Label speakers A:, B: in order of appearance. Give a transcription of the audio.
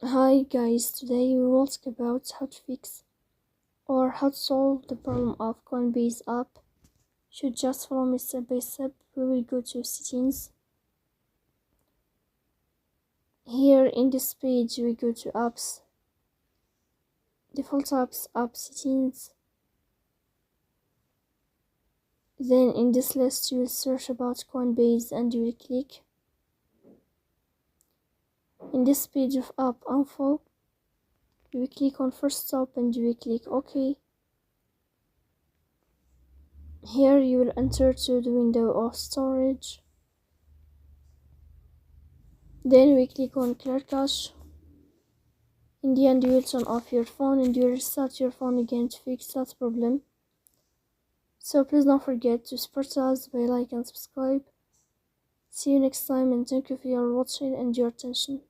A: Hi guys, today we will talk about how to fix or how to solve the problem of Coinbase app. Should just follow me step by step. We will go to settings. Here in this page we go to apps, default apps, app settings. Then in this list you will search about Coinbase and you will click. In this page of app info, you will click on first stop and you will click OK. Here you will enter to the window of storage. Then we click on clear cache. In the end you will turn off your phone and you will restart your phone again to fix that problem. So please don't forget to support us by like and subscribe. See you next time and thank you for your watching and your attention.